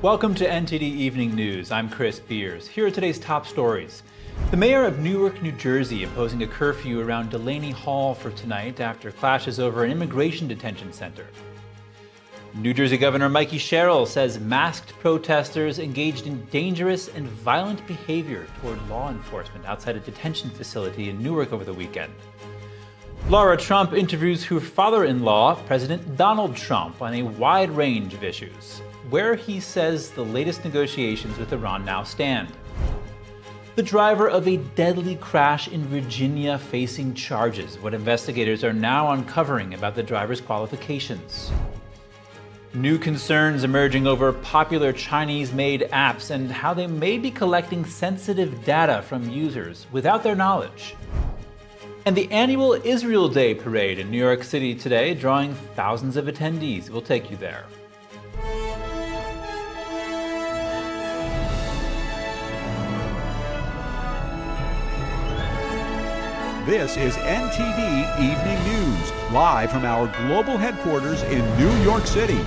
Welcome to NTD Evening News. I'm Chris Beers. Here are today's top stories. The mayor of Newark, New Jersey, imposing a curfew around Delaney Hall for tonight after clashes over an immigration detention center. New Jersey Governor Mikie Sherrill says masked protesters engaged in dangerous and violent behavior toward law enforcement outside a detention facility in Newark over the weekend. Lara Trump interviews her father-in-law, President Donald Trump, on a wide range of issues, where he says the latest negotiations with Iran now stand. The driver of a deadly crash in Virginia facing charges, what investigators are now uncovering about the driver's qualifications. New concerns emerging over popular Chinese-made apps and how they may be collecting sensitive data from users without their knowledge. And the annual Israel Day parade in New York City today, drawing thousands of attendees. We'll take you there. This is NTD Evening News, live from our global headquarters in New York City.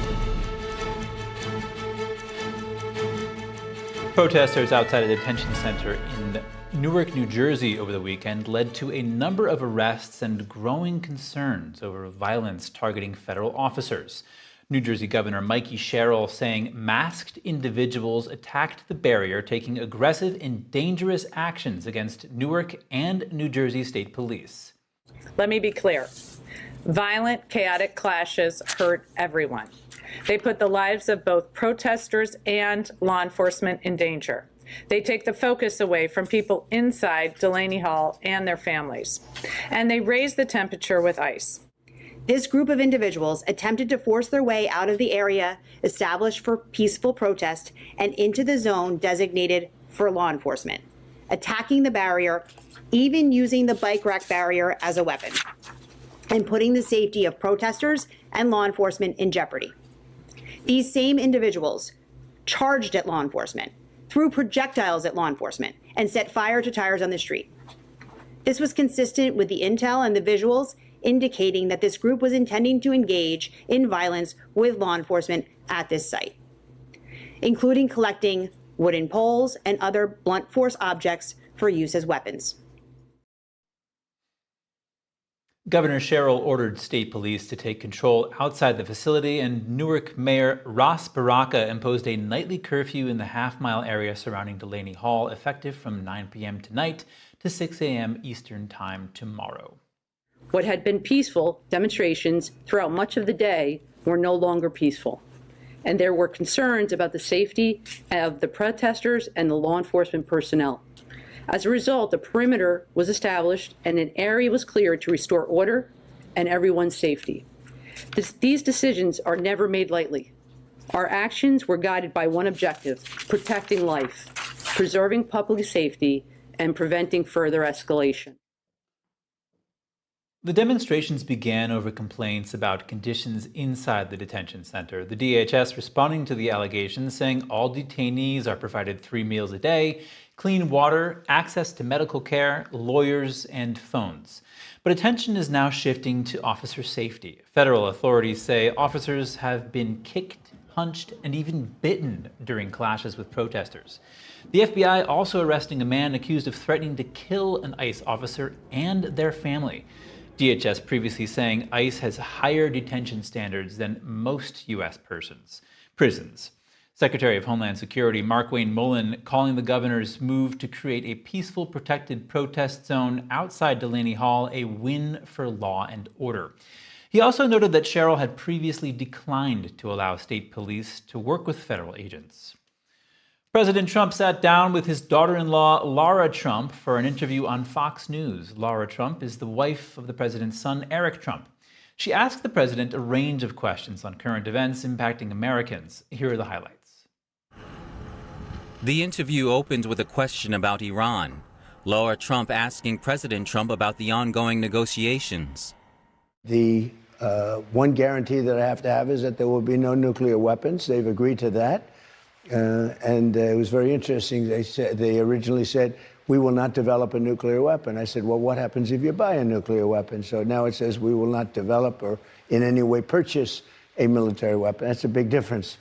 Protesters outside a detention center in Newark, New Jersey over the weekend led to a number of arrests and growing concerns over violence targeting federal officers. New Jersey Governor Mikie Sherrill saying masked individuals attacked the barrier, taking aggressive and dangerous actions against Newark and New Jersey State Police. Let me be clear. Violent, chaotic clashes hurt everyone. They put the lives of both protesters and law enforcement in danger. They take the focus away from people inside Delaney Hall and their families. And they raise the temperature with ICE. This group of individuals attempted to force their way out of the area established for peaceful protest and into the zone designated for law enforcement, attacking the barrier, even using the bike rack barrier as a weapon, and putting the safety of protesters and law enforcement in jeopardy. These same individuals charged at law enforcement, threw projectiles at law enforcement, and set fire to tires on the street. This was consistent with the intel and the visuals indicating that this group was intending to engage in violence with law enforcement at this site, including collecting wooden poles and other blunt force objects for use as weapons. Governor Sherrill ordered state police to take control outside the facility, and Newark Mayor Ras Baraka imposed a nightly curfew in the half-mile area surrounding Delaney Hall, effective from 9 p.m. tonight to 6 a.m. Eastern Time tomorrow. What had been peaceful demonstrations throughout much of the day were no longer peaceful. And there were concerns about the safety of the protesters and the law enforcement personnel. As a result, a perimeter was established and an area was cleared to restore order and everyone's safety. These decisions are never made lightly. Our actions were guided by one objective: protecting life, preserving public safety, and preventing further escalation. The demonstrations began over complaints about conditions inside the detention center. The DHS responding to the allegations, saying all detainees are provided 3 meals a day, clean water, access to medical care, lawyers, and phones. But attention is now shifting to officer safety. Federal authorities say officers have been kicked, punched, and even bitten during clashes with protesters. The FBI also arresting a man accused of threatening to kill an ICE officer and their family. DHS previously saying ICE has higher detention standards than most U.S. prisons. Secretary of Homeland Security Mark Wayne Mullen calling the governor's move to create a peaceful, protected protest zone outside Delaney Hall a win for law and order. He also noted that Sherrill had previously declined to allow state police to work with federal agents. President Trump sat down with his daughter-in-law, Lara Trump, for an interview on Fox News. Lara Trump is the wife of the president's son, Eric Trump. She asked the president a range of questions on current events impacting Americans. Here are the highlights. The interview opened with a question about Iran. Lara Trump asking President Trump about the ongoing negotiations. The one guarantee that I have to have is that there will be no nuclear weapons. They've agreed to that. And it was very interesting. They originally said, we will not develop a nuclear weapon. I said, well, what happens if you buy a nuclear weapon? So now it says we will not develop or in any way purchase a military weapon. That's a big difference.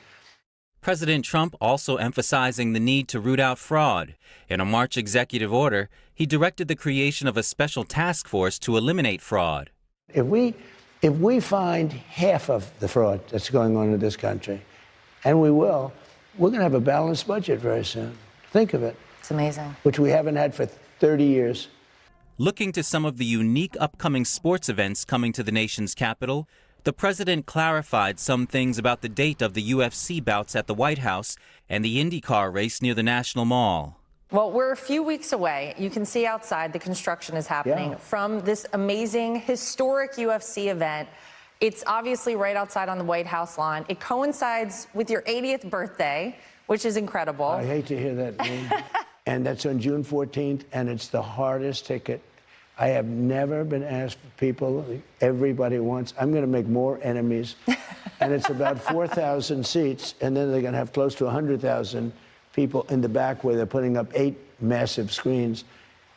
President Trump also emphasizing the need to root out fraud. In a March executive order, he directed the creation of a special task force to eliminate fraud. If we find half of the fraud that's going on in this country, and we will, we're going to have a balanced budget very soon. Think of it. It's amazing. Which we haven't had for 30 years. Looking to some of the unique upcoming sports events coming to the nation's capital, the president clarified some things about the date of the UFC bouts at the White House and the IndyCar race near the National Mall. Well, we're a few weeks away. You can see outside the construction is happening from this amazing, historic UFC event. It's obviously right outside on the White House lawn. It coincides with your 80th birthday, which is incredible. I hate to hear that name. And that's on June 14th, and it's the hardest ticket. I have never been asked for people. Everybody wants. I'm going to make more enemies. And it's about 4,000 seats, and then they're going to have close to 100,000 people in the back where they're putting up 8 massive screens.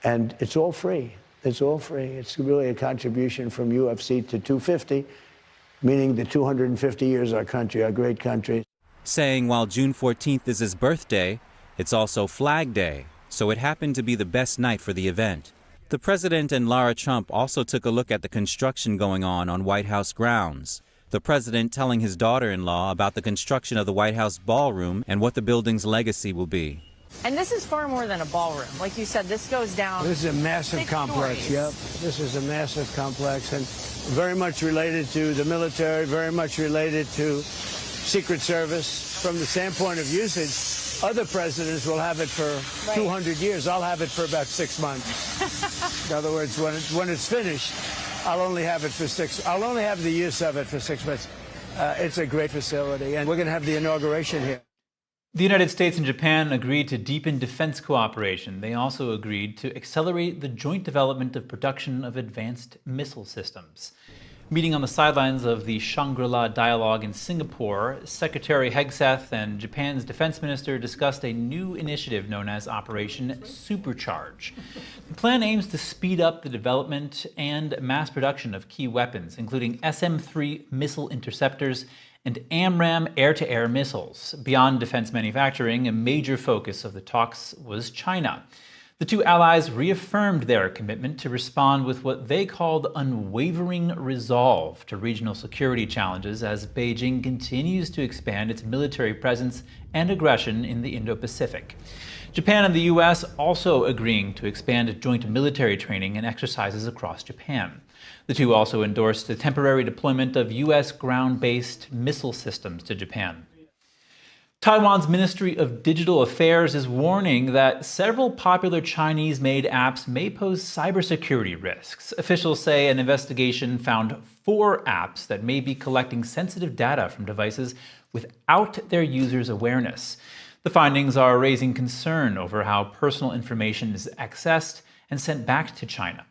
And it's all free. It's all free. It's really a contribution from UFC to 250, meaning the 250 years our country, our great country. Saying while June 14th is his birthday, it's also Flag Day, so it happened to be the best night for the event. The president and Lara Trump also took a look at the construction going on White House grounds. The president telling his daughter-in-law about the construction of the White House ballroom and what the building's legacy will be. And this is far more than a ballroom. Like you said, this goes down. This is a massive 6 complex. stories. Yep. This is a massive complex and very much related to the military, very much related to Secret Service. From the standpoint of usage, other presidents will have it for 200 years. I'll have it for about 6 months. In other words, when it's finished, I'll only have the use of it for 6 months. It's a great facility, and we're going to have the inauguration here. The United States and Japan agreed to deepen defense cooperation. They also agreed to accelerate the joint development of production of advanced missile systems. Meeting on the sidelines of the Shangri-La dialogue in Singapore, Secretary Hegseth and Japan's defense minister discussed a new initiative known as Operation Supercharge. The plan aims to speed up the development and mass production of key weapons, including SM-3 missile interceptors and AMRAAM air-to-air missiles. Beyond defense manufacturing, a major focus of the talks was China. The two allies reaffirmed their commitment to respond with what they called unwavering resolve to regional security challenges as Beijing continues to expand its military presence and aggression in the Indo-Pacific. Japan and the U.S. also agreeing to expand joint military training and exercises across Japan. The two also endorsed the temporary deployment of U.S. ground-based missile systems to Japan. Taiwan's Ministry of Digital Affairs is warning that several popular Chinese-made apps may pose cybersecurity risks. Officials say an investigation found 4 apps that may be collecting sensitive data from devices without their users' awareness. The findings are raising concern over how personal information is accessed and sent back to China.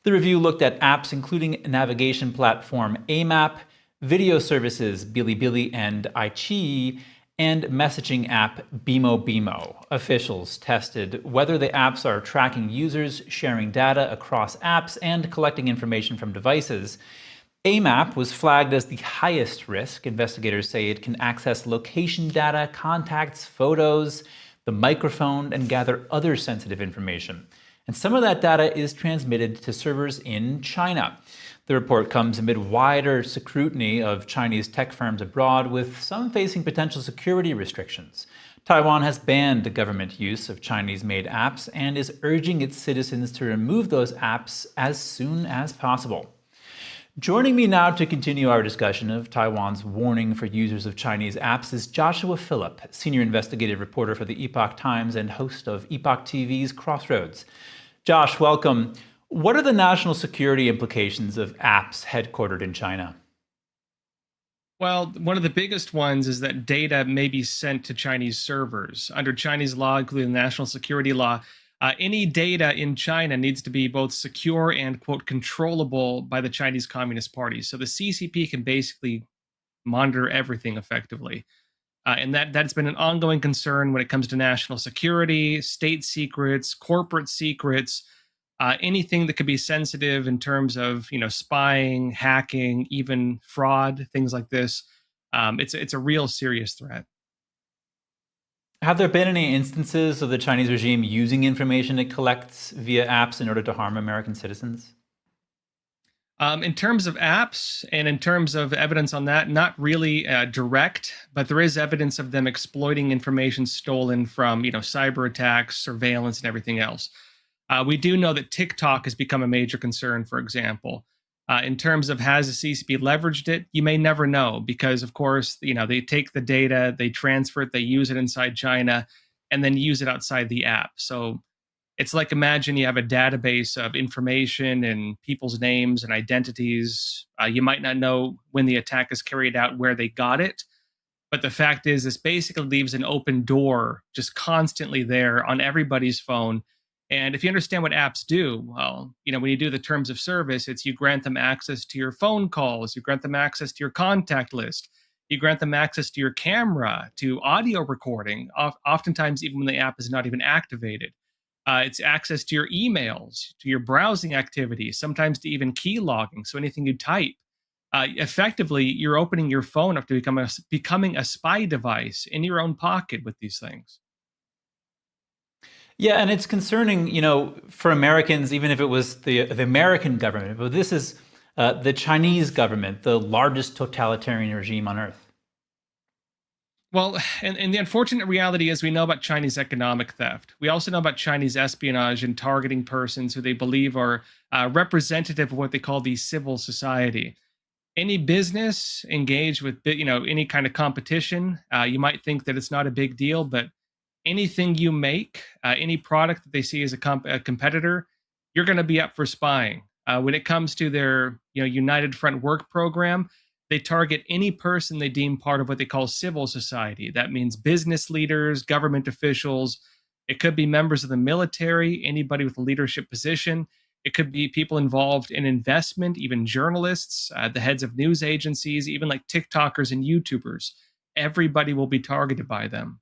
The review looked at apps including navigation platform AMAP, video services Bilibili and iQIYI, and messaging app Bimo. Officials tested whether the apps are tracking users, sharing data across apps, and collecting information from devices. AMAP was flagged as the highest risk. Investigators say it can access location data, contacts, photos, the microphone, and gather other sensitive information. And some of that data is transmitted to servers in China. The report comes amid wider scrutiny of Chinese tech firms abroad, with some facing potential security restrictions. Taiwan has banned the government use of Chinese-made apps and is urging its citizens to remove those apps as soon as possible. Joining me now to continue our discussion of Taiwan's warning for users of Chinese apps is Joshua Phillip, senior investigative reporter for the Epoch Times and host of Epoch TV's Crossroads. Josh, welcome. What are the national security implications of apps headquartered in China? Well, one of the biggest ones is that data may be sent to Chinese servers. Under Chinese law, including the national security law, any data in China needs to be both secure and, quote, controllable by the Chinese Communist Party. So the CCP can basically monitor everything effectively. And that's been an ongoing concern when it comes to national security, state secrets, corporate secrets, anything that could be sensitive in terms of, spying, hacking, even fraud, things like this. It's a real serious threat. Have there been any instances of the Chinese regime using information it collects via apps in order to harm American citizens? In terms of apps and in terms of evidence on that, not really direct, but there is evidence of them exploiting information stolen from, cyber attacks, surveillance, and everything else. We do know that TikTok has become a major concern, for example. In terms of has the CCP leveraged it, you may never know because, of course, they take the data, they transfer it, they use it inside China, and then use it outside the app. So it's like imagine you have a database of information and people's names and identities. You might not know when the attack is carried out, where they got it. But the fact is, this basically leaves an open door just constantly there on everybody's phone. And if you understand what apps do, well, when you do the terms of service, it's you grant them access to your phone calls, you grant them access to your contact list, you grant them access to your camera, to audio recording, oftentimes even when the app is not even activated. It's access to your emails, to your browsing activities, sometimes to even key logging. So anything you type, effectively, you're opening your phone up to becoming a spy device in your own pocket with these things. Yeah, and it's concerning, for Americans, even if it was the American government, but this is the Chinese government, the largest totalitarian regime on earth. Well, and the unfortunate reality is we know about Chinese economic theft. We also know about Chinese espionage and targeting persons who they believe are representative of what they call the civil society. Any business engaged with, any kind of competition, you might think that it's not a big deal, but anything you make, any product that they see as a competitor, you're going to be up for spying. When it comes to their, United Front Work program, they target any person they deem part of what they call civil society. That means business leaders, government officials. It could be members of the military, anybody with a leadership position. It could be people involved in investment, even journalists, the heads of news agencies, even like TikTokers and YouTubers. Everybody will be targeted by them.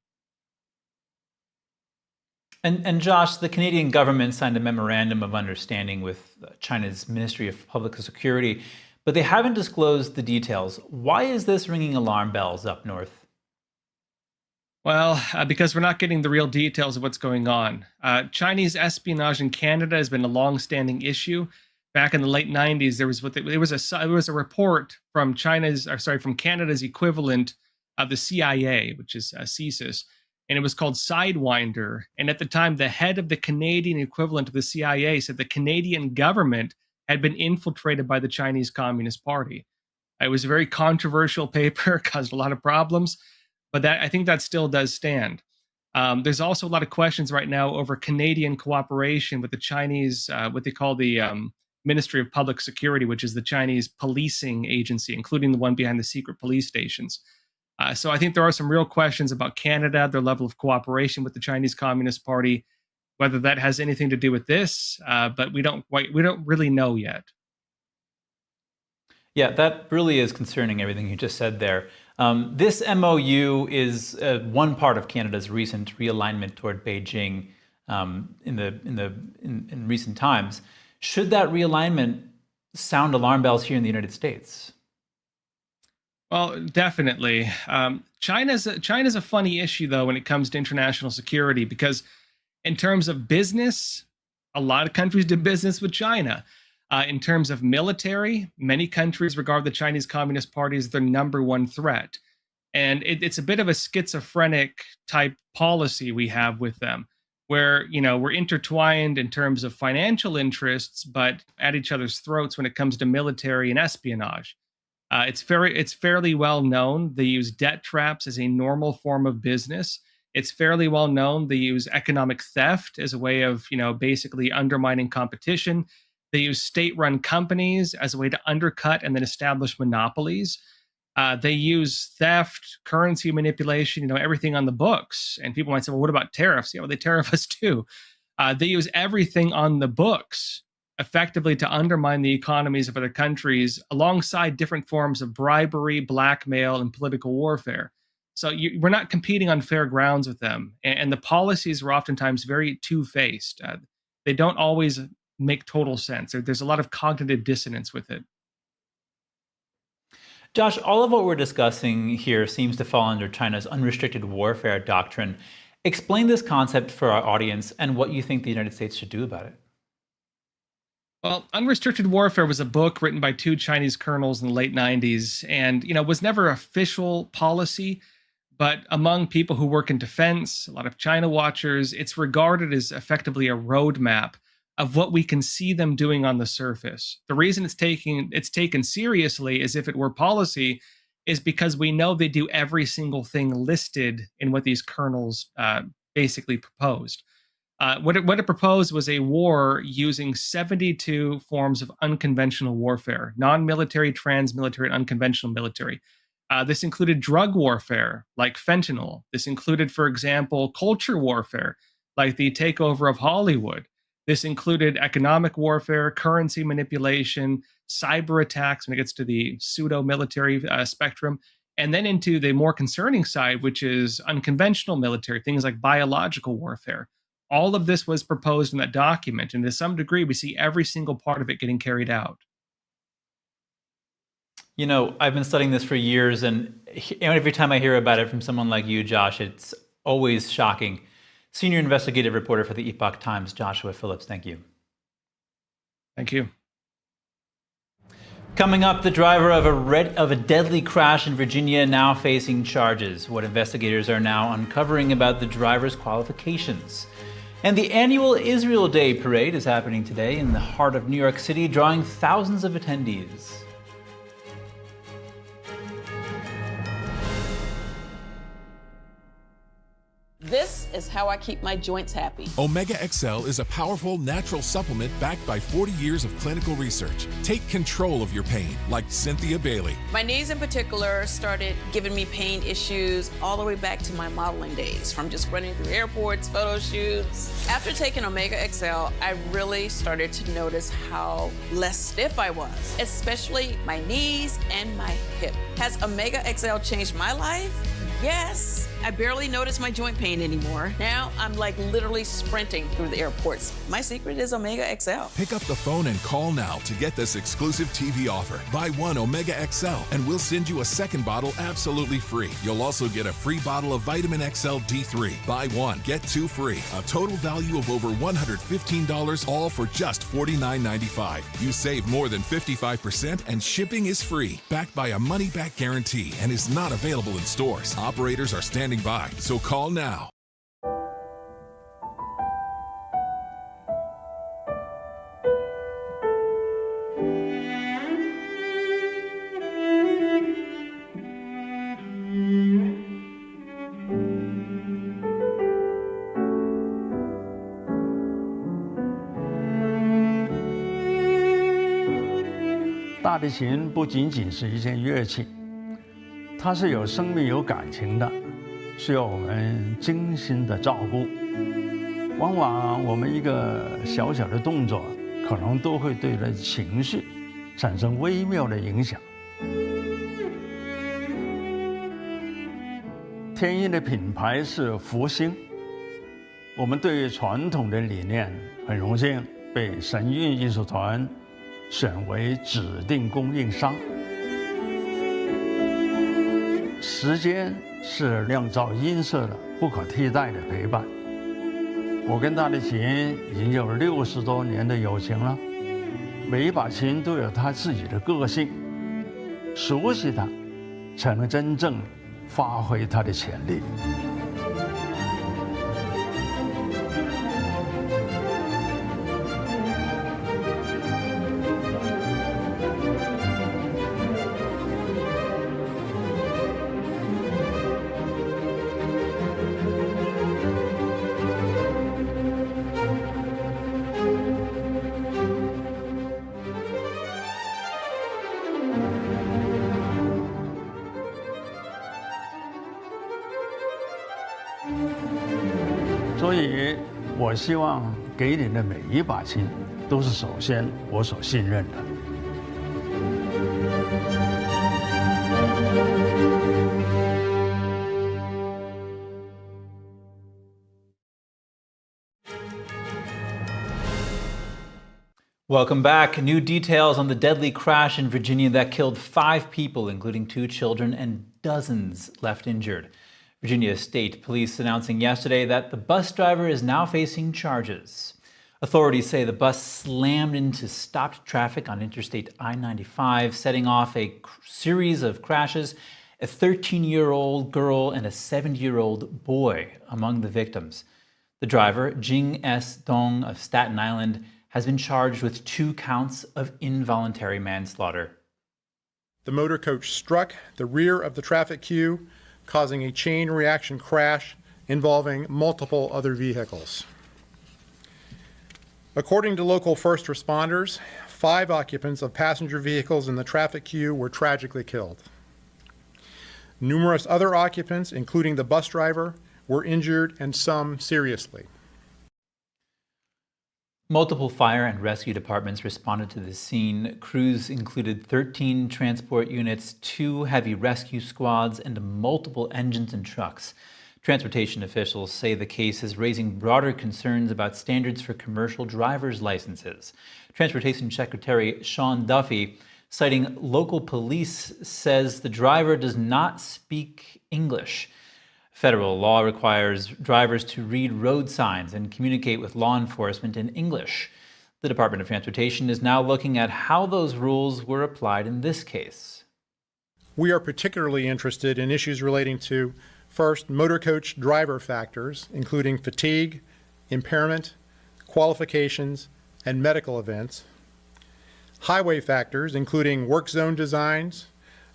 And Josh, the Canadian government signed a memorandum of understanding with China's Ministry of Public Security, but they haven't disclosed the details. Why is this ringing alarm bells up north? Well, because we're not getting the real details of what's going on. Chinese espionage in Canada has been a long-standing issue. Back in the late 90s, there was a report from from Canada's equivalent of the CIA, which is CSIS, and it was called Sidewinder. And at the time, the head of the Canadian equivalent of the CIA said the Canadian government had been infiltrated by the Chinese Communist Party. It was a very controversial paper, caused a lot of problems, but I think that still does stand. There's also a lot of questions right now over Canadian cooperation with the Chinese, what they call the Ministry of Public Security, which is the Chinese policing agency, including the one behind the secret police stations. So I think there are some real questions about Canada, their level of cooperation with the Chinese Communist Party, whether that has anything to do with this, but we don't really know yet. Yeah, that really is concerning, everything you just said there. This MOU is one part of Canada's recent realignment toward Beijing in recent times. Should that realignment sound alarm bells here in the United States? Well, definitely. China's a funny issue, though, when it comes to international security, because in terms of business, a lot of countries do business with China. In terms of military, many countries regard the Chinese Communist Party as their number one threat. And it's a bit of a schizophrenic type policy we have with them, where, we're intertwined in terms of financial interests, but at each other's throats when it comes to military and espionage. It's fairly well known they use debt traps as a normal form of business. It's fairly well known they use economic theft as a way of, basically undermining competition. They use state-run companies as a way to undercut and then establish monopolies. They use theft, currency manipulation, everything on the books. And people might say, well, what about tariffs? Yeah, well, they tariff us too. They use everything on the books effectively to undermine the economies of other countries alongside different forms of bribery, blackmail, and political warfare. So we're not competing on fair grounds with them. And the policies are oftentimes very two-faced. They don't always make total sense. There's a lot of cognitive dissonance with it. Josh, all of what we're discussing here seems to fall under China's unrestricted warfare doctrine. Explain this concept for our audience and what you think the United States should do about it. Well, Unrestricted Warfare was a book written by two Chinese colonels in the late 90s and, was never official policy, but among people who work in defense, a lot of China watchers, it's regarded as effectively a roadmap of what we can see them doing on the surface. The reason it's taken seriously as if it were policy is because we know they do every single thing listed in what these colonels basically proposed. What it proposed was a war using 72 forms of unconventional warfare, non-military, trans-military, and unconventional military. This included drug warfare, like fentanyl. This included, for example, culture warfare, like the takeover of Hollywood. This included economic warfare, currency manipulation, cyber attacks when it gets to the pseudo-military spectrum, and then into the more concerning side, which is unconventional military, things like biological warfare. All of this was proposed in that document, and to some degree, we see every single part of it getting carried out. I've been studying this for years, and every time I hear about it from someone like you, Josh, it's always shocking. Senior investigative reporter for the Epoch Times, Joshua Phillips, thank you. Thank you. Coming up, the driver of a deadly crash in Virginia now facing charges. What investigators are now uncovering about the driver's qualifications. And the annual Israel Day parade is happening today in the heart of New York City, drawing thousands of attendees. This is how I keep my joints happy. Omega XL is a powerful natural supplement backed by 40 years of clinical research. Take control of your pain, like Cynthia Bailey. My knees in particular started giving me pain issues all the way back to my modeling days, from just running through airports, photo shoots. After taking Omega XL, I really started to notice how less stiff I was, especially my knees and my hip. Has Omega XL changed my life? Yes. I barely notice my joint pain anymore. Now I'm like literally sprinting through the airports. My secret is Omega XL. Pick up the phone and call now to get this exclusive TV offer. Buy one Omega XL and we'll send you a second bottle absolutely free. You'll also get a free bottle of Vitamin XL D3. Buy one, get two free. A total value of over $115, all for just $49.95. You save more than 55% and shipping is free. Backed by a money-back guarantee and is not available in stores. Operators are standing by, so call now.大提琴不仅仅是一件乐器，它是有生命、有感情的，需要我们精心的照顾。往往我们一个小小的动作，可能都会对人情绪产生微妙的影响。天音的品牌是福星，我们对于传统的理念很荣幸被神韵艺术团选为指定供应商。时间是酿造音色的不可替代的陪伴。我跟大提琴已经有60多年的友情了，每一把琴都有它自己的个性，熟悉它，才能真正发挥它的潜力。所以，我希望给你的每一把琴，都是首先我所信任的。Welcome back. New details on the deadly crash in Virginia that killed 5 people, including 2 children, and dozens left injured. Virginia State Police announcing yesterday that the bus driver is now facing charges. Authorities say the bus slammed into stopped traffic on Interstate I-95, setting off a series of crashes. A 13-year-old girl and a 7-year-old boy among the victims. The driver, Jing S. Dong of Staten Island, has been charged with 2 counts of involuntary manslaughter. The motor coach struck the rear of the traffic queue, causing a chain reaction crash involving multiple other vehicles. According to local first responders, 5 occupants of passenger vehicles in the traffic queue were tragically killed. Numerous other occupants, including the bus driver, were injured and some seriously. Multiple fire and rescue departments responded to the scene. Crews included 13 transport units, 2 heavy rescue squads, and multiple engines and trucks. Transportation officials say the case is raising broader concerns about standards for commercial driver's licenses. Transportation Secretary Sean Duffy, citing local police, says the driver does not speak English. Federal law requires drivers to read road signs and communicate with law enforcement in English. The Department of Transportation is now looking at how those rules were applied in this case. We are particularly interested in issues relating to, first, motor coach driver factors, including fatigue, impairment, qualifications, and medical events. Highway factors, including work zone designs,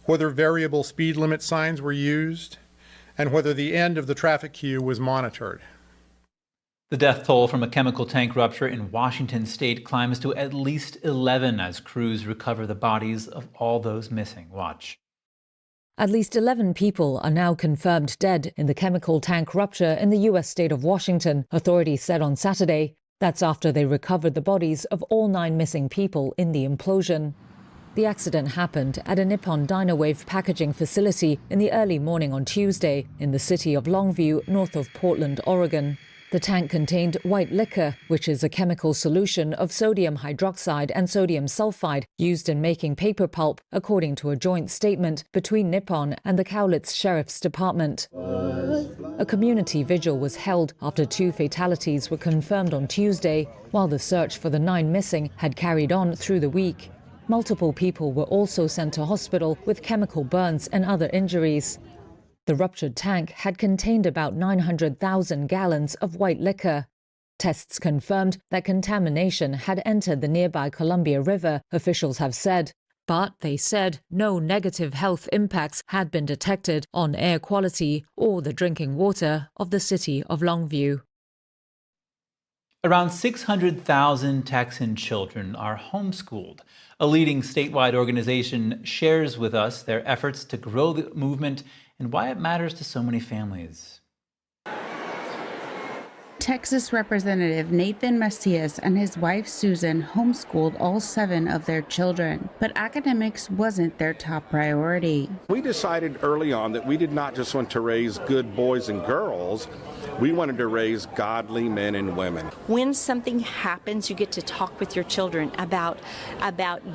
whether variable speed limit signs were used, and whether the end of the traffic queue was monitored. The death toll from a chemical tank rupture in Washington state climbs to at least 11 as crews recover the bodies of all those missing. Watch. At least 11 people are now confirmed dead in the chemical tank rupture in the U.S. state of Washington, authorities said on Saturday. That's after they recovered the bodies of all 9 missing people in the implosion. The accident happened at a Nippon Dynawave packaging facility in the early morning on Tuesday in the city of Longview, north of Portland, Oregon. The tank contained white liquor, which is a chemical solution of sodium hydroxide and sodium sulfide used in making paper pulp, according to a joint statement between Nippon and the Cowlitz Sheriff's Department. A community vigil was held after 2 fatalities were confirmed on Tuesday, while the search for the 9 missing had carried on through the week. Multiple people were also sent to hospital with chemical burns and other injuries. The ruptured tank had contained about 900,000 gallons of white liquor. Tests confirmed that contamination had entered the nearby Columbia River, officials have said. But they said no negative health impacts had been detected on air quality or the drinking water of the city of Longview. Around 600,000 Texan children are homeschooled. A leading statewide organization shares with us their efforts to grow the movement and why it matters to so many families. Texas Representative Nathan Macias and his wife Susan homeschooled all 7 of their children, but academics wasn't their top priority. We decided early on that we did not just want to raise good boys and girls, we wanted to raise godly men and women. When something happens, you get to talk with your children about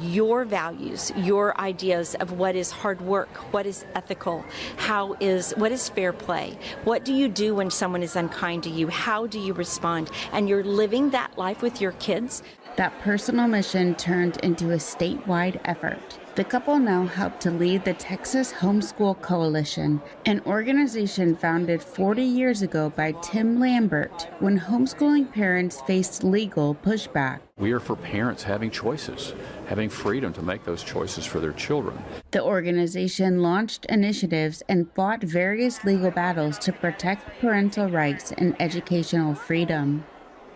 your values, your ideas of what is hard work, what is ethical, what is fair play, what do you do when someone is unkind to you, how do you respond, and you're living that life with your kids. That personal mission turned into a statewide effort. The couple now help to lead the Texas Homeschool Coalition, an organization founded 40 years ago by Tim Lambert when homeschooling parents faced legal pushback. We are for parents having choices, having freedom to make those choices for their children. The organization launched initiatives and fought various legal battles to protect parental rights and educational freedom.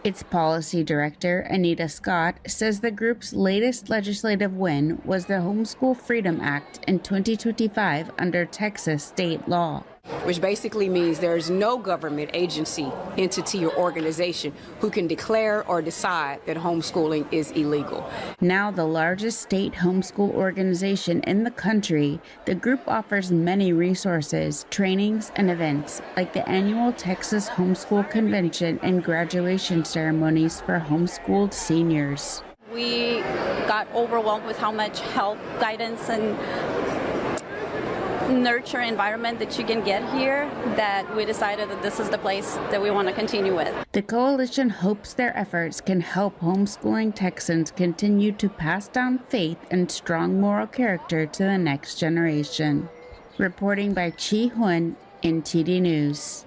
Its policy director, Anita Scott, says the group's latest legislative win was the Homeschool Freedom Act in 2025 under Texas state law. Which basically means there's no government agency, entity, or organization who can declare or decide that homeschooling is illegal. Now the largest state homeschool organization in the country, the group offers many resources, trainings, and events, like the annual Texas Homeschool Convention and graduation ceremonies for homeschooled seniors. We got overwhelmed with how much help, guidance, and nurture environment that you can get here that we decided that this is the place that we want to continue with. The coalition hopes their efforts can help homeschooling Texans continue to pass down faith and strong moral character to the next generation. Reporting by Chi Hun, NTD News.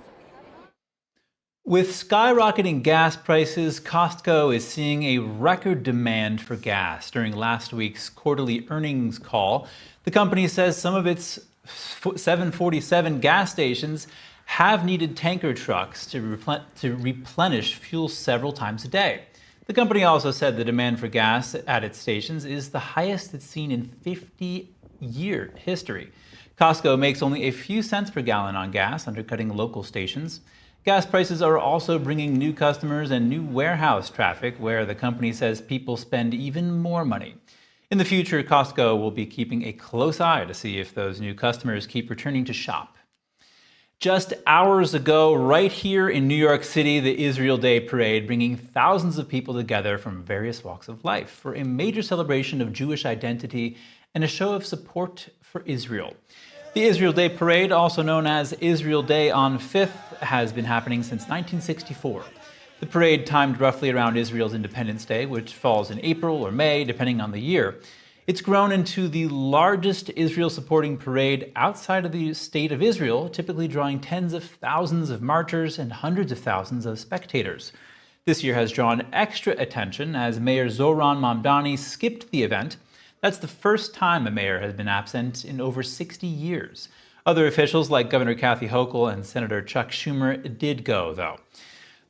With skyrocketing gas prices, Costco is seeing a record demand for gas. During last week's quarterly earnings call, the company says some of its 747 gas stations have needed tanker trucks to replenish fuel several times a day. The company also said the demand for gas at its stations is the highest it's seen in 50-year history. Costco makes only a few cents per gallon on gas, undercutting local stations. Gas prices are also bringing new customers and new warehouse traffic, where the company says people spend even more money. In the future, Costco will be keeping a close eye to see if those new customers keep returning to shop. Just hours ago, right here in New York City, the Israel Day Parade, bringing thousands of people together from various walks of life for a major celebration of Jewish identity and a show of support for Israel. The Israel Day Parade, also known as Israel Day on 5th, has been happening since 1964. The parade timed roughly around Israel's Independence Day, which falls in April or May, depending on the year. It's grown into the largest Israel-supporting parade outside of the state of Israel, typically drawing tens of thousands of marchers and hundreds of thousands of spectators. This year has drawn extra attention as Mayor Zoran Mamdani skipped the event. That's the first time a mayor has been absent in over 60 years. Other officials like Governor Kathy Hochul and Senator Chuck Schumer did go, though.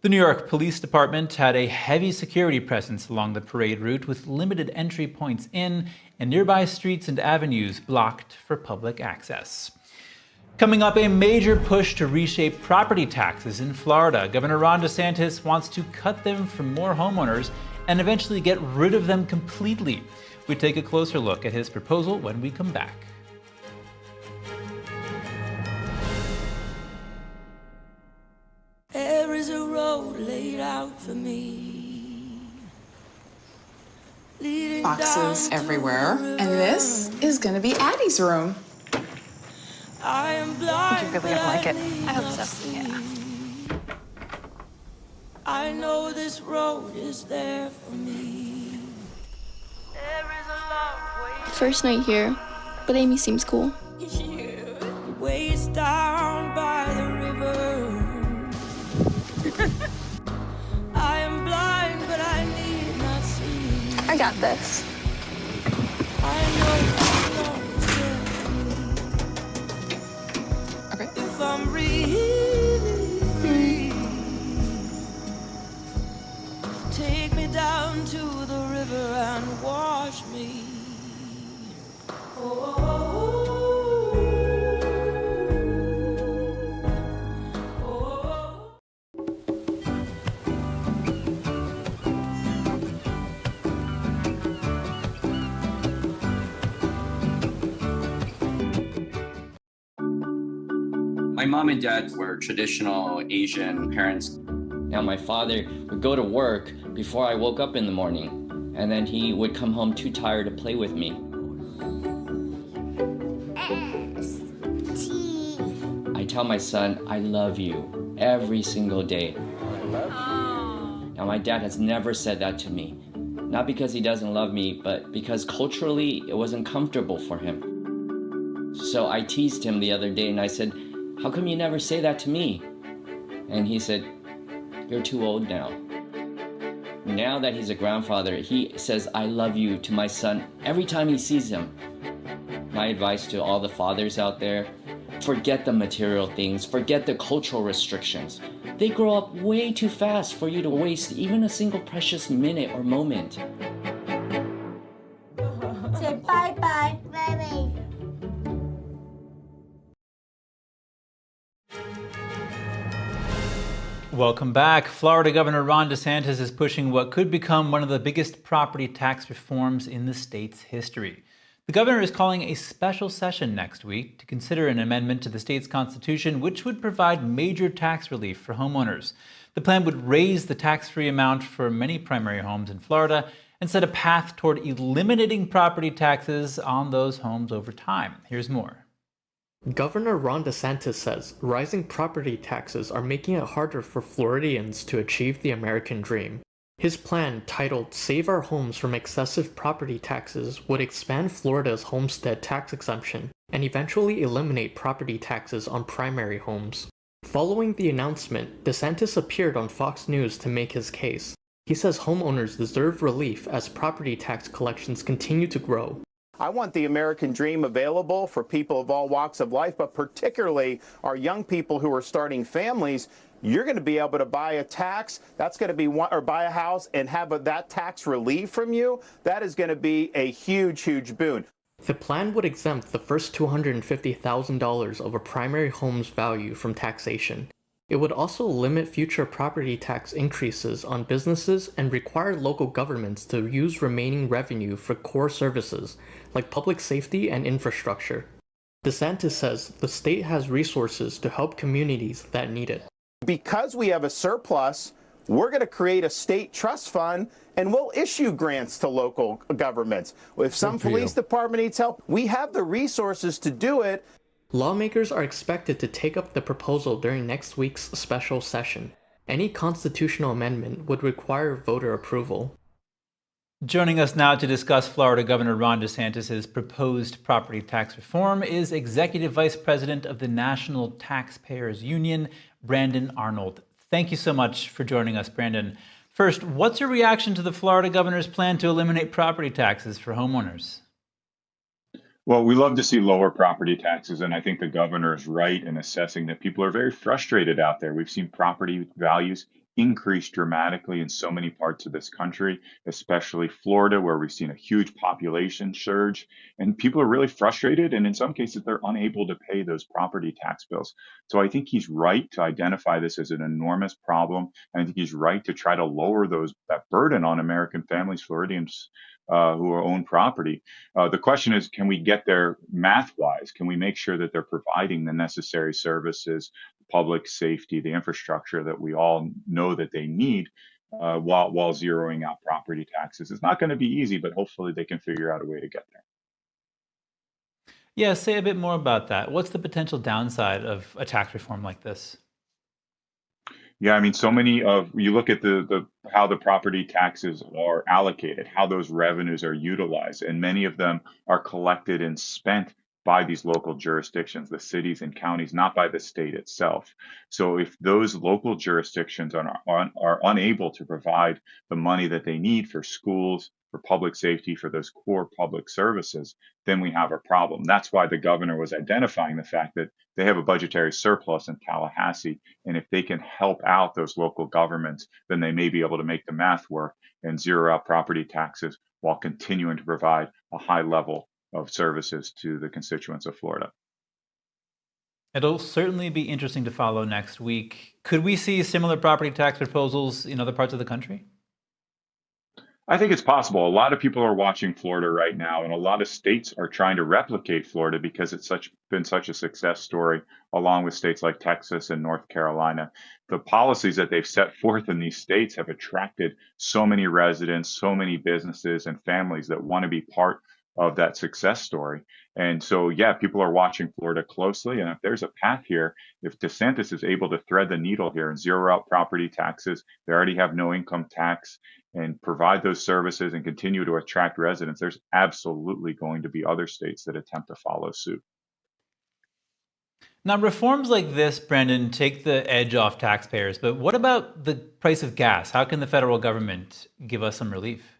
The New York Police Department had a heavy security presence along the parade route with limited entry points in and nearby streets and avenues blocked for public access. Coming up, a major push to reshape property taxes in Florida. Governor Ron DeSantis wants to cut them for more homeowners and eventually get rid of them completely. We take a closer look at his proposal when we come back. There is a road laid out for me. Boxes everywhere. And this is gonna be Addie's room. I am blind. You're really gonna like it. I hope so. Yeah. I know this road is there for me. There is a long way. First night here, but Amy seems cool. Ways down by the river. I am blind, but I need not see. I got this. I know this road is there for me. Okay. If I'm really free, take me down to the river and wash me. My mom and dad were traditional Asian parents. Now my father would go to work before I woke up in the morning, and then he would come home too tired to play with me. I tell my son, I love you every single day. I love you. Now my dad has never said that to me. Not because he doesn't love me, but because culturally it wasn't comfortable for him. So I teased him the other day and I said, how come you never say that to me? And he said, you're too old now. Now that he's a grandfather, he says, I love you to my son every time he sees him. My advice to all the fathers out there, forget the material things, forget the cultural restrictions. They grow up way too fast for you to waste even a single precious minute or moment. Say bye-bye. Bye-bye. Welcome back. Florida Governor Ron DeSantis is pushing what could become one of the biggest property tax reforms in the state's history. The governor is calling a special session next week to consider an amendment to the state's constitution which would provide major tax relief for homeowners. The plan would raise the tax-free amount for many primary homes in Florida and set a path toward eliminating property taxes on those homes over time. Here's more. Governor Ron DeSantis says rising property taxes are making it harder for Floridians to achieve the American dream. His plan, titled Save Our Homes from Excessive Property Taxes, would expand Florida's homestead tax exemption and eventually eliminate property taxes on primary homes. Following the announcement, DeSantis appeared on Fox News to make his case. He says homeowners deserve relief as property tax collections continue to grow. I want the American dream available for people of all walks of life, but particularly our young people who are starting families. You're going to be able to buy a tax, that's going to be one, or buy a house and have that tax relief from you. That is going to be a huge, huge boon. The plan would exempt the first $250,000 of a primary home's value from taxation. It would also limit future property tax increases on businesses and require local governments to use remaining revenue for core services like public safety and infrastructure. DeSantis says the state has resources to help communities that need it. Because we have a surplus, we're going to create a state trust fund and we'll issue grants to local governments. If some police department needs help, we have the resources to do it. Lawmakers are expected to take up the proposal during next week's special session. Any constitutional amendment would require voter approval. Joining us now to discuss Florida Governor Ron DeSantis' proposed property tax reform is Executive Vice President of the National Taxpayers Union, Brandon Arnold. Thank you so much for joining us, Brandon. First, what's your reaction to the Florida governor's plan to eliminate property taxes for homeowners? Well, we love to see lower property taxes, and I think the governor is right in assessing that people are very frustrated out there. We've seen property values increase dramatically in so many parts of this country, especially Florida, where we've seen a huge population surge, and people are really frustrated, and in some cases, they're unable to pay those property tax bills. So I think he's right to identify this as an enormous problem, and I think he's right to try to lower that burden on American families, Floridians, who own property. The question is, can we get there math-wise? Can we make sure that they're providing the necessary services, public safety, the infrastructure that we all know that they need while zeroing out property taxes? It's not going to be easy, but hopefully they can figure out a way to get there. Yeah, say a bit more about that. What's the potential downside of a tax reform like this? Yeah, I mean, you look at how the property taxes are allocated, how those revenues are utilized, and many of them are collected and spent by these local jurisdictions, the cities and counties, not by the state itself. So if those local jurisdictions are unable to provide the money that they need for schools, for public safety, for those core public services, then we have a problem. That's why the governor was identifying the fact that they have a budgetary surplus in Tallahassee. And if they can help out those local governments, then they may be able to make the math work and zero out property taxes while continuing to provide a high level of services to the constituents of Florida. It'll certainly be interesting to follow next week. Could we see similar property tax proposals in other parts of the country? I think it's possible. A lot of people are watching Florida right now, and a lot of states are trying to replicate Florida because it's been such a success story, along with states like Texas and North Carolina. The policies that they've set forth in these states have attracted so many residents, so many businesses and families that want to be part of that success story. And so, yeah, people are watching Florida closely. And if there's a path here, if DeSantis is able to thread the needle here and zero out property taxes, they already have no income tax, and provide those services and continue to attract residents, there's absolutely going to be other states that attempt to follow suit. Now, reforms like this, Brandon, take the edge off taxpayers. But what about the price of gas? How can the federal government give us some relief?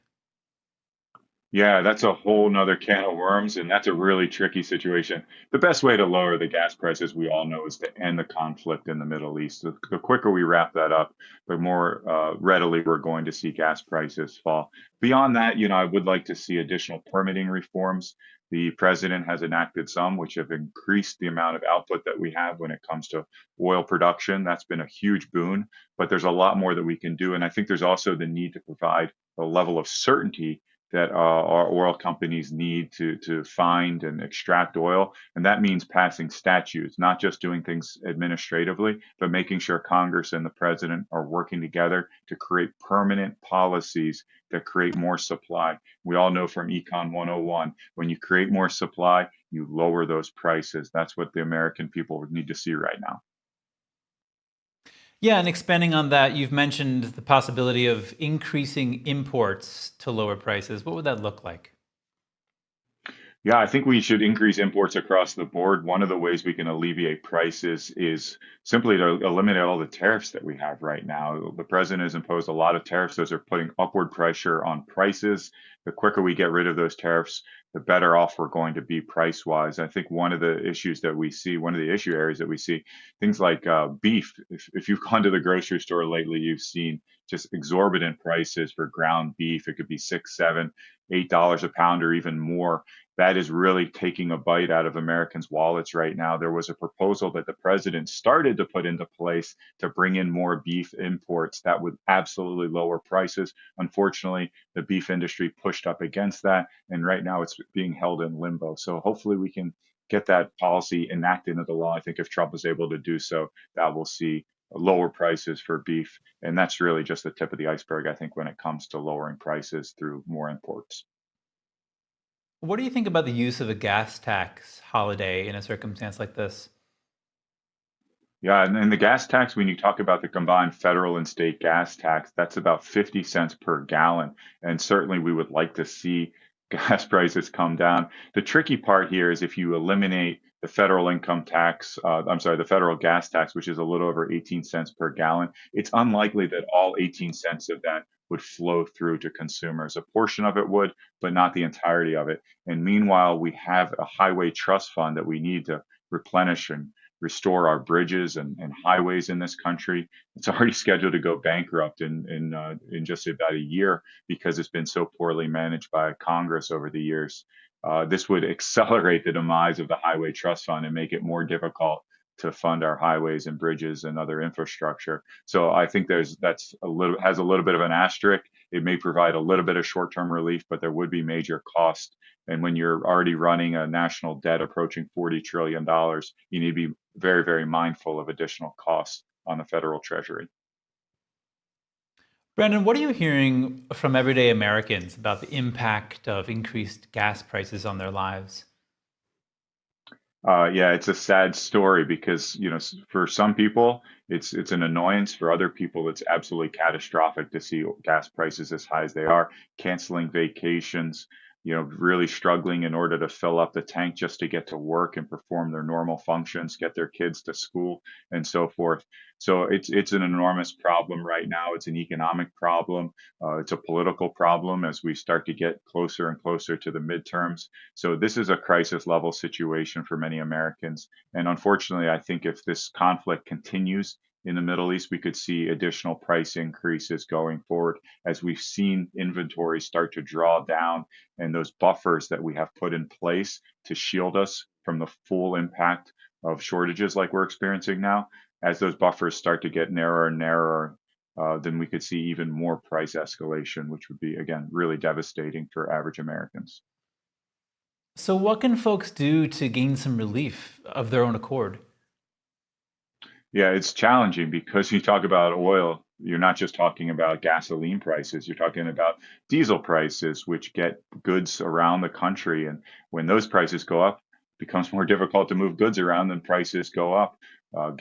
Yeah, that's a whole nother can of worms, and that's a really tricky situation. The best way to lower the gas prices, we all know, is to end the conflict in the Middle East. The quicker we wrap that up, the more readily we're going to see gas prices fall. Beyond that, I would like to see additional permitting reforms. The president has enacted some which have increased the amount of output that we have when it comes to oil production. That's been a huge boon, but there's a lot more that we can do. And I think there's also the need to provide a level of certainty that our oil companies need to find and extract oil. And that means passing statutes, not just doing things administratively, but making sure Congress and the president are working together to create permanent policies that create more supply. We all know from Econ 101, when you create more supply, you lower those prices. That's what the American people need to see right now. Yeah, and expanding on that, you've mentioned the possibility of increasing imports to lower prices. What would that look like? Yeah, I think we should increase imports across the board. One of the ways we can alleviate prices is simply to eliminate all the tariffs that we have right now. The president has imposed a lot of tariffs. Those are putting upward pressure on prices. The quicker we get rid of those tariffs, the better off we're going to be price wise. I think one of the issues that we see, one of the issue areas that we see, things like beef. If you've gone to the grocery store lately, you've seen just exorbitant prices for ground beef. It could be $6, $7, $8 a pound or even more. That is really taking a bite out of Americans' wallets right now. There was a proposal that the president started to put into place to bring in more beef imports that would absolutely lower prices. Unfortunately, the beef industry pushed up against that, and right now it's being held in limbo. So hopefully we can get that policy enacted into law. I think if Trump is able to do so, that will see lower prices for beef. And that's really just the tip of the iceberg, I think, when it comes to lowering prices through more imports. What do you think about the use of a gas tax holiday in a circumstance like this? Yeah, and the gas tax, when you talk about the combined federal and state gas tax, that's about 50 cents per gallon. And certainly we would like to see gas prices come down. The tricky part here is if you eliminate the federal income tax, the federal gas tax, which is a little over 18 cents per gallon, it's unlikely that all 18 cents of that would flow through to consumers. A portion of it would, but not the entirety of it. And meanwhile, we have a highway trust fund that we need to replenish and restore our bridges and highways in this country. It's already scheduled to go bankrupt in just about a year because it's been so poorly managed by Congress over the years. This would accelerate the demise of the Highway Trust Fund and make it more difficult to fund our highways and bridges and other infrastructure. So I think has a little bit of an asterisk. It may provide a little bit of short-term relief, but there would be major cost. And when you're already running a national debt approaching $40 trillion, you need to be very, very mindful of additional costs on the federal treasury. Brandon, what are you hearing from everyday Americans about the impact of increased gas prices on their lives? Yeah, it's a sad story because, for some people, it's an annoyance. For other people, it's absolutely catastrophic to see gas prices as high as they are, canceling vacations, really struggling in order to fill up the tank just to get to work and perform their normal functions, get their kids to school and so forth. So it's an enormous problem right now. It's an economic problem. It's a political problem as we start to get closer and closer to the midterms. So this is a crisis level situation for many Americans. And unfortunately, I think if this conflict continues in the Middle East, we could see additional price increases going forward as we've seen inventories start to draw down and those buffers that we have put in place to shield us from the full impact of shortages like we're experiencing now. As those buffers start to get narrower and narrower, then we could see even more price escalation, which would be, again, really devastating for average Americans. So what can folks do to gain some relief of their own accord? Yeah, it's challenging because you talk about oil, you're not just talking about gasoline prices, you're talking about diesel prices, which get goods around the country. And when those prices go up, it becomes more difficult to move goods around, and prices go up. Oil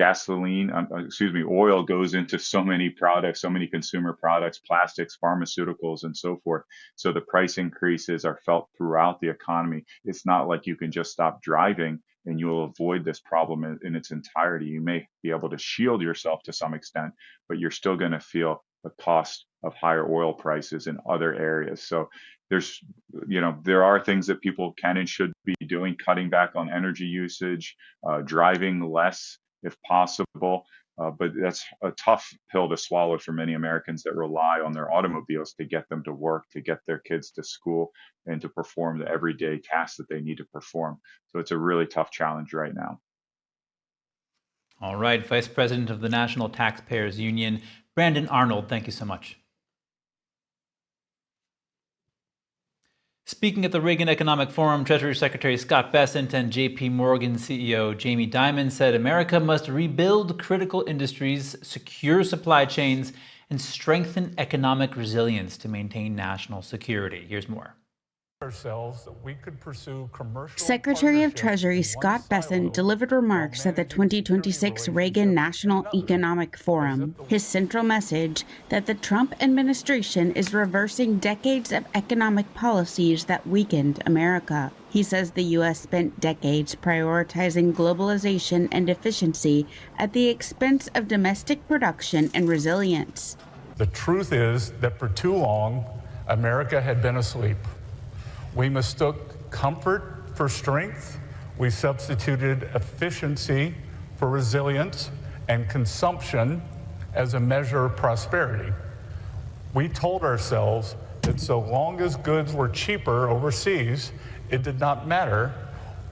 goes into so many products, so many consumer products, plastics, pharmaceuticals, and so forth. So the price increases are felt throughout the economy. It's not like you can just stop driving and you'll avoid this problem in its entirety. You may be able to shield yourself to some extent, but you're still going to feel the cost of higher oil prices in other areas. So there are things that people can and should be doing, cutting back on energy usage, driving less if possible. But that's a tough pill to swallow for many Americans that rely on their automobiles to get them to work, to get their kids to school, and to perform the everyday tasks that they need to perform. So it's a really tough challenge right now. All right, Vice President of the National Taxpayers Union, Brandon Arnold, thank you so much. Speaking at the Reagan Economic Forum, Treasury Secretary Scott Bessent and JP Morgan CEO Jamie Dimon said America must rebuild critical industries, secure supply chains, and strengthen economic resilience to maintain national security. Here's more. ourselves that we could pursue commercial Secretary of Treasury Scott Bessent delivered remarks at the 2026 Reagan National Economic Forum. His central message that the Trump administration is reversing decades of economic policies that weakened America. He says the U.S. spent decades prioritizing globalization and efficiency at the expense of domestic production and resilience. The truth is that for too long, America had been asleep. We mistook comfort for strength. We substituted efficiency for resilience and consumption as a measure of prosperity. We told ourselves that so long as goods were cheaper overseas, it did not matter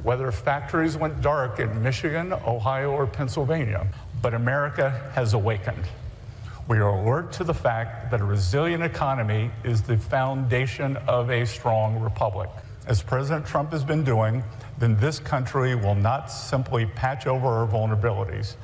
whether factories went dark in Michigan, Ohio, or Pennsylvania. But America has awakened. We are alert to the fact that a resilient economy is the foundation of a strong republic. As President Trump has been doing, then this country will not simply patch over our vulnerabilities.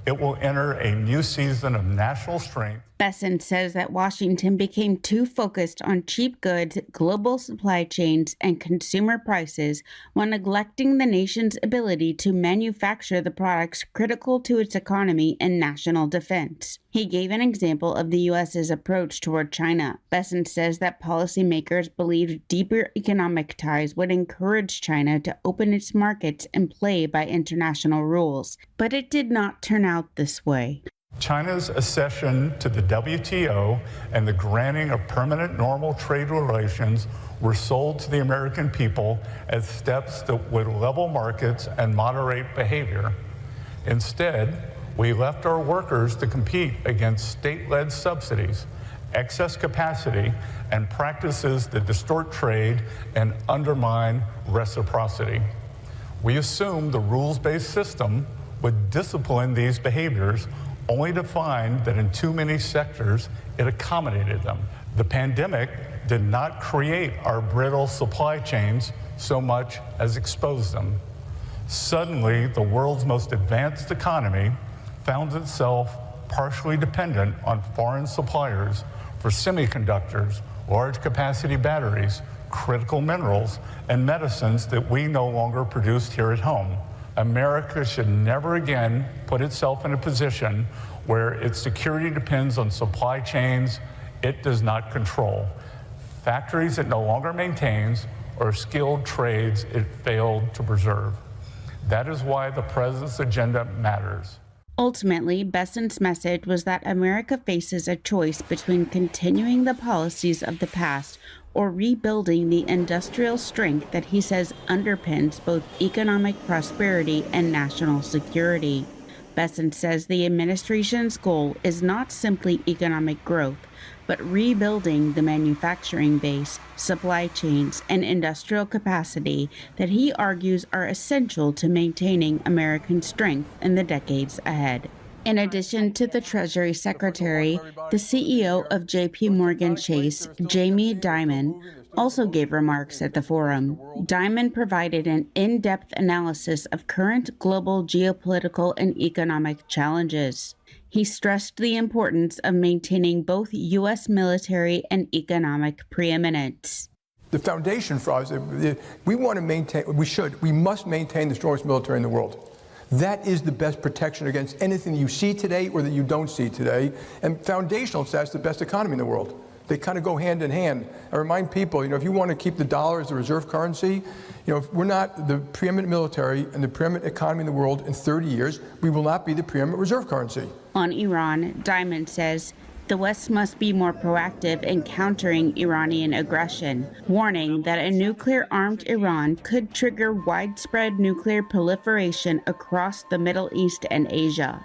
It will enter a new season of national strength. Bessent says that Washington became too focused on cheap goods, global supply chains, and consumer prices while neglecting the nation's ability to manufacture the products critical to its economy and national defense. He gave an example of the U.S.'s approach toward China. Bessent says that policymakers believed deeper economic ties would encourage China to open its markets and play by international rules. But it did not turn out this way. China's accession to the WTO and the granting of permanent normal trade relations were sold to the American people as steps that would level markets and moderate behavior. Instead, we left our workers to compete against state-led subsidies, excess capacity, and practices that distort trade and undermine reciprocity. We assumed the rules-based system would discipline these behaviors, only to find that in too many sectors, it accommodated them. The pandemic did not create our brittle supply chains so much as expose them. Suddenly, the world's most advanced economy found itself partially dependent on foreign suppliers for semiconductors, large capacity batteries, critical minerals, and medicines that we no longer produced here at home. America should never again put itself in a position where its security depends on supply chains it does not control, factories it no longer maintains, or skilled trades it failed to preserve. That is why the president's agenda matters. Ultimately, Bessent's message was that America faces a choice between continuing the policies of the past or rebuilding the industrial strength that he says underpins both economic prosperity and national security. Bessent says the administration's goal is not simply economic growth, but rebuilding the manufacturing base, supply chains, and industrial capacity that he argues are essential to maintaining American strength in the decades ahead. In addition to the Treasury Secretary, the CEO of J.P. Morgan Chase, Jamie Dimon, also gave remarks at the forum. Dimon provided an in-depth analysis of current global geopolitical and economic challenges. He stressed the importance of maintaining both U.S. military and economic preeminence. The foundation for us, we must maintain the strongest military in the world. That is the best protection against anything that you see today or that you don't see today. And foundational, that's the best economy in the world. They kind of go hand in hand. I remind people, if you want to keep the dollar as the reserve currency, if we're not the preeminent military and the preeminent economy in the world in 30 years, we will not be the preeminent reserve currency. On Iran, Dimon says the West must be more proactive in countering Iranian aggression, warning that a nuclear-armed Iran could trigger widespread nuclear proliferation across the Middle East and Asia.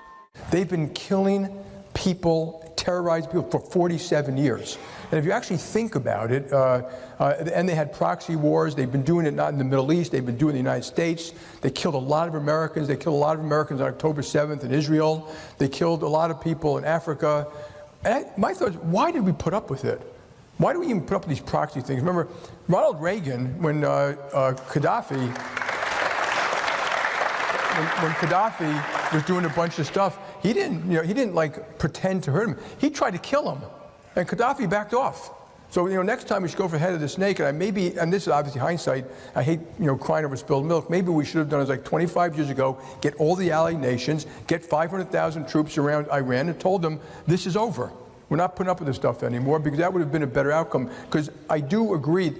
They've been killing people, terrorizing people for 47 years. And if you actually think about it, and they had proxy wars, they've been doing it not in the Middle East, they've been doing it in the United States. They killed a lot of Americans. They killed a lot of Americans on October 7th in Israel. They killed a lot of people in Africa. And my thought is, why did we put up with it? Why do we even put up with these proxy things? Remember, Ronald Reagan, when Gaddafi was doing a bunch of stuff, he didn't like pretend to hurt him. He tried to kill him, and Gaddafi backed off. So, next time we should go for head of the snake, and this is obviously hindsight, I hate, crying over spilled milk. Maybe we should have done it like 25 years ago, get all the allied nations, get 500,000 troops around Iran and told them this is over. We're not putting up with this stuff anymore, because that would have been a better outcome. Because I do agree,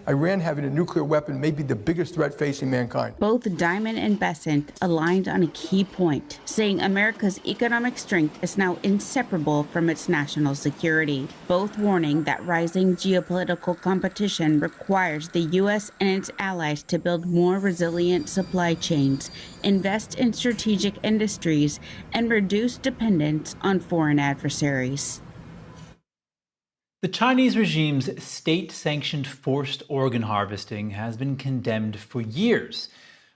Iran having a nuclear weapon may be the biggest threat facing mankind. Both Diamond and Besant aligned on a key point, saying America's economic strength is now inseparable from its national security, both warning that rising geopolitical competition requires the U.S. and its allies to build more resilient supply chains, invest in strategic industries, and reduce dependence on foreign adversaries. The Chinese regime's state-sanctioned forced organ harvesting has been condemned for years.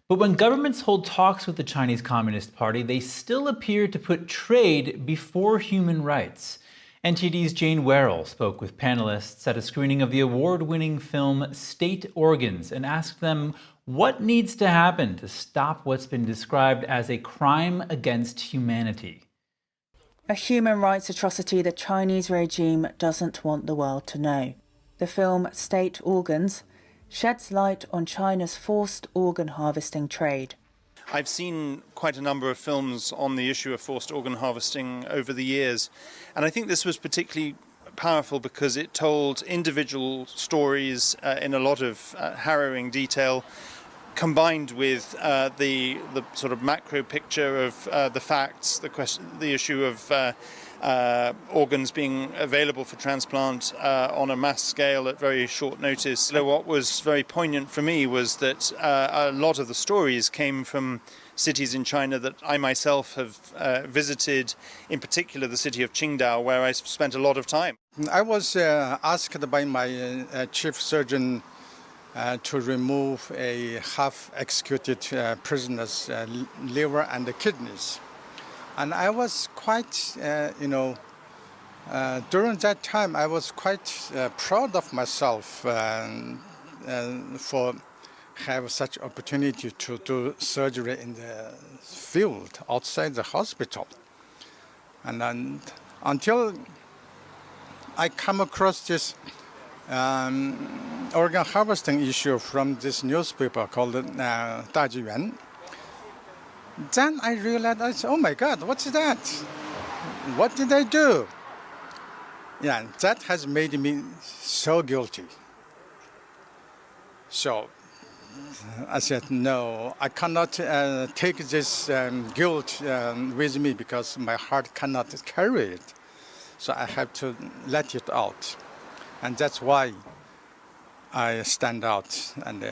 But when governments hold talks with the Chinese Communist Party, they still appear to put trade before human rights. NTD's Jane Werrell spoke with panelists at a screening of the award-winning film State Organs and asked them what needs to happen to stop what's been described as a crime against humanity. A human rights atrocity the Chinese regime doesn't want the world to know. The film State Organs sheds light on China's forced organ harvesting trade. I've seen quite a number of films on the issue of forced organ harvesting over the years, and I think this was particularly powerful because it told individual stories in a lot of harrowing detail, combined with the sort of macro picture of the facts, the issue of organs being available for transplant on a mass scale at very short notice. So what was very poignant for me was that a lot of the stories came from cities in China that I myself have visited, in particular the city of Qingdao, where I spent a lot of time. I was asked by my chief surgeon to remove a half-executed prisoner's liver and the kidneys. And I was quite, during that time, I was quite proud of myself for have such opportunity to do surgery in the field outside the hospital. And then, until I come across this organ harvesting issue from this newspaper called Dajiyuan, then I realized, oh my God, what's that? What did I do? Yeah, that has made me so guilty. So I said, no, I cannot take this guilt with me because my heart cannot carry it. So I have to let it out. And that's why I stand out and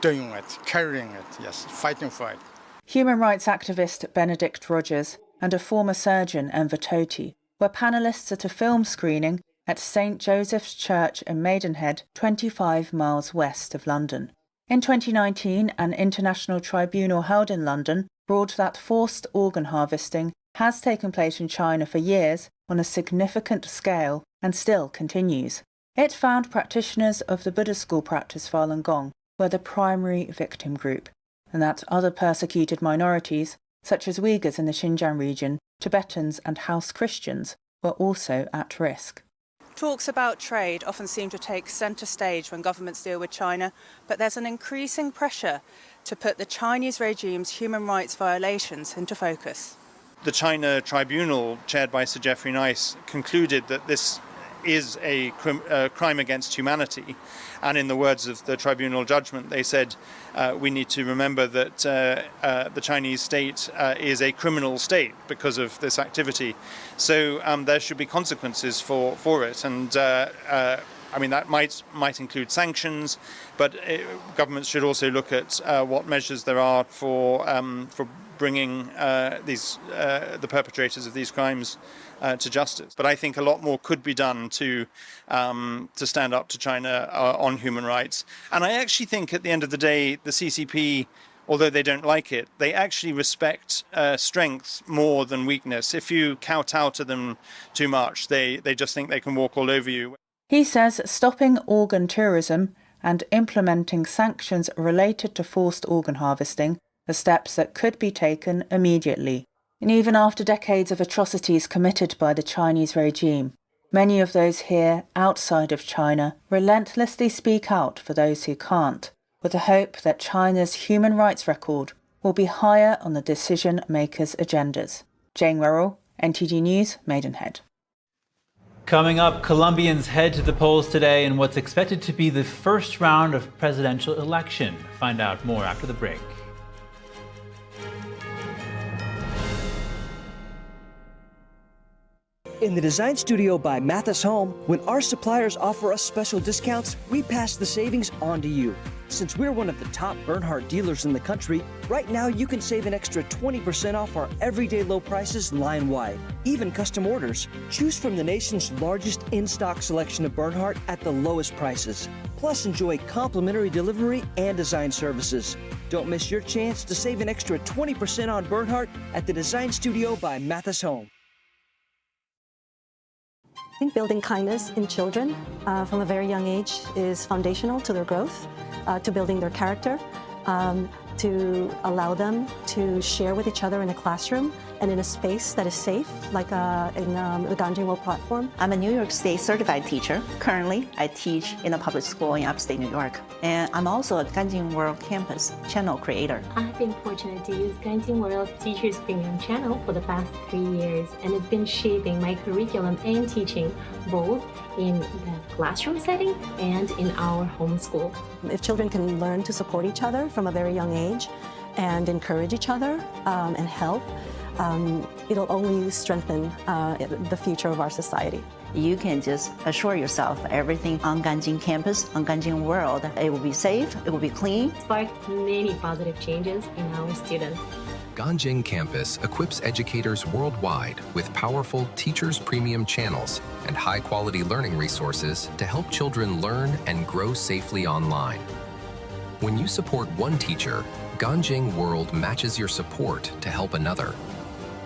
doing it, carrying it, yes, fighting for it. Human rights activist Benedict Rogers and a former surgeon, Enver Tohti, were panellists at a film screening at St. Joseph's Church in Maidenhead, 25 miles west of London. In 2019, an international tribunal held in London ruled that forced organ harvesting has taken place in China for years on a significant scale and still continues. It found practitioners of the Buddhist school practice Falun Gong were the primary victim group, and that other persecuted minorities, such as Uyghurs in the Xinjiang region, Tibetans and House Christians, were also at risk. Talks about trade often seem to take centre stage when governments deal with China, but there's an increasing pressure to put the Chinese regime's human rights violations into focus. The China tribunal, chaired by Sir Geoffrey Nice, concluded that this is a crime against humanity. And in the words of the tribunal judgment, they said, we need to remember that the Chinese state is a criminal state because of this activity. So there should be consequences for it. And I mean, that might include sanctions, but governments should also look at what measures there are for bringing the perpetrators of these crimes to justice. But I think a lot more could be done to stand up to China on human rights. And I actually think at the end of the day, the CCP, although they don't like it, they actually respect strength more than weakness. If you kowtow to them too much, they just think they can walk all over you. He says stopping organ tourism and implementing sanctions related to forced organ harvesting are steps that could be taken immediately. And even after decades of atrocities committed by the Chinese regime, Many of those here, outside of China, relentlessly speak out for those who can't, with the hope that China's human rights record will be higher on the decision makers' agendas. Jane Werrell, NTD News, Maidenhead. Coming up, Colombians head to the polls today in what's expected to be the first round of presidential election. Find out more after the break. In the design studio by Mathis Home, when our suppliers offer us special discounts, we pass the savings on to you. Since we're one of the top Bernhardt dealers in the country, right now you can save an extra 20% off our everyday low prices line-wide, even custom orders. Choose from the nation's largest in-stock selection of Bernhardt at the lowest prices. Plus, enjoy complimentary delivery and design services. Don't miss your chance to save an extra 20% on Bernhardt at the Design Studio by Mathis Home. I think building kindness in children from a very young age is foundational to their growth, to building their character, to allow them to share with each other in a classroom and in a space that is safe, like in the Ganjin World platform. I'm a New York State certified teacher. Currently, I teach in a public school in upstate New York. And I'm also a Ganjin World Campus channel creator. I've been fortunate to use Ganjin World's Teachers Premium channel for the past 3 years, and it's been shaping my curriculum and teaching, both in the classroom setting and in our homeschool. If children can learn to support each other from a very young age and encourage each other and help, it'll only strengthen the future of our society. You can just assure yourself everything on Ganjin campus, on Ganjin World, it will be safe, it will be clean. Sparked many positive changes in our students. Ganjin Campus equips educators worldwide with powerful Teachers Premium channels and high-quality learning resources to help children learn and grow safely online. When you support one teacher, Ganjin World matches your support to help another.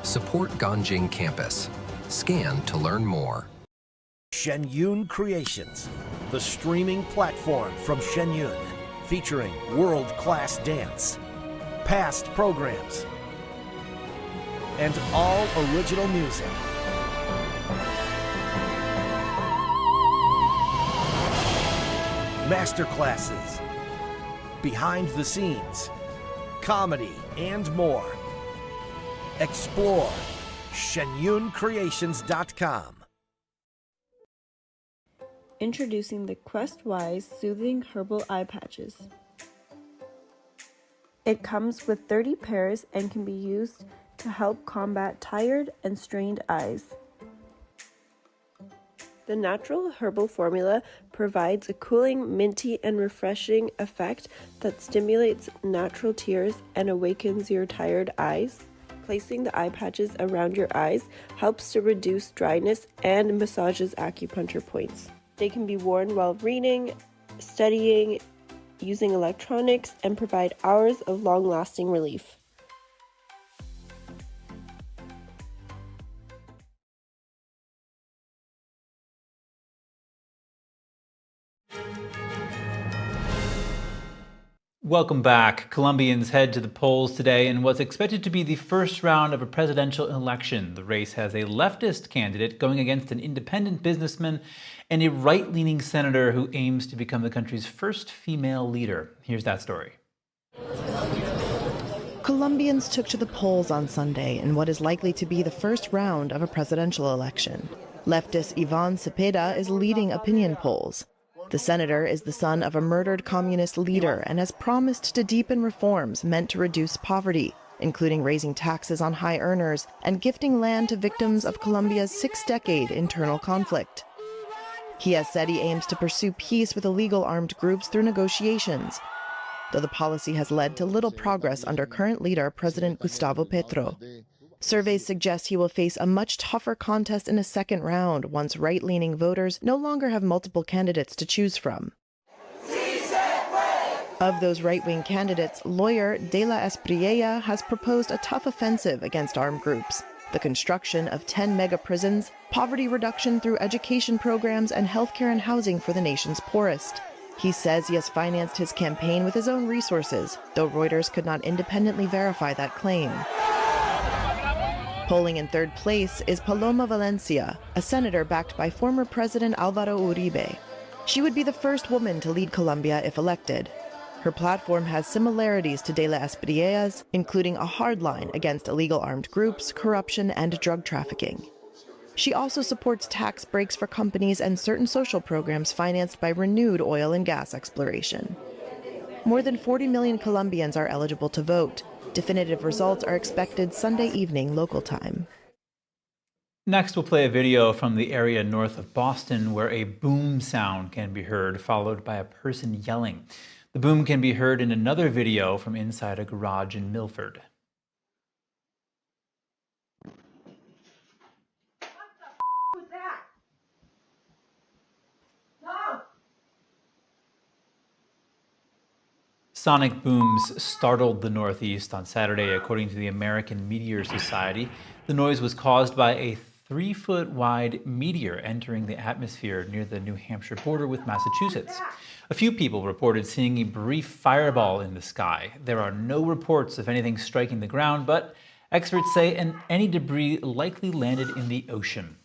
Support Ganjin Campus. Scan to learn more. Shenyun Creations, the streaming platform from Shenyun, featuring world-class dance, past programs, and all original music. Masterclasses, behind the scenes, comedy, and more. Explore shenyuncreations.com. Introducing the Quest-Wise Soothing Herbal Eye Patches. It comes with 30 pairs and can be used to help combat tired and strained eyes. The natural herbal formula provides a cooling, minty, and refreshing effect that stimulates natural tears and awakens your tired eyes. Placing the eye patches around your eyes helps to reduce dryness and massages acupuncture points. They can be worn while reading, studying, using electronics, and provide hours of long-lasting relief. Welcome back. Colombians head to the polls today in what's expected to be the first round of a presidential election. The race has a leftist candidate going against an independent businessman and a right-leaning senator who aims to become the country's first female leader. Here's that story. Colombians took to the polls on Sunday in what is likely to be the first round of a presidential election. Leftist Ivan Cepeda is leading opinion polls. The senator is the son of a murdered communist leader and has promised to deepen reforms meant to reduce poverty, including raising taxes on high earners and gifting land to victims of Colombia's six-decade internal conflict. He has said he aims to pursue peace with illegal armed groups through negotiations, though the policy has led to little progress under current leader President Gustavo Petro. Surveys suggest he will face a much tougher contest in a second round once right-leaning voters no longer have multiple candidates to choose from. Of those right-wing candidates, lawyer De La Espriella has proposed a tough offensive against armed groups, the construction of 10 mega prisons, poverty reduction through education programs, and healthcare and housing for the nation's poorest. He says he has financed his campaign with his own resources, though Reuters could not independently verify that claim. Polling in third place is Paloma Valencia, a senator backed by former President Álvaro Uribe. She would be the first woman to lead Colombia if elected. Her platform has similarities to De La Espriellas, including a hard line against illegal armed groups, corruption, and drug trafficking. She also supports tax breaks for companies and certain social programs financed by renewed oil and gas exploration. More than 40 million Colombians are eligible to vote. Definitive results are expected Sunday evening local time. Next, we'll play a video from the area north of Boston where a boom sound can be heard, followed by a person yelling. The boom can be heard in another video from inside a garage in Milford. Sonic booms startled the Northeast on Saturday, according to the American Meteor Society. The noise was caused by a 3-foot-wide meteor entering the atmosphere near the New Hampshire border with Massachusetts. A few people reported seeing a brief fireball in the sky. There are no reports of anything striking the ground, but experts say any debris likely landed in the ocean.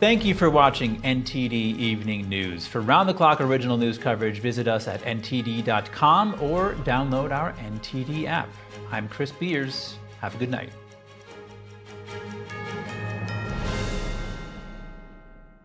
Thank you for watching NTD Evening News. For round-the-clock original news coverage, visit us at ntd.com or download our NTD app. I'm Chris Beers. Have a good night.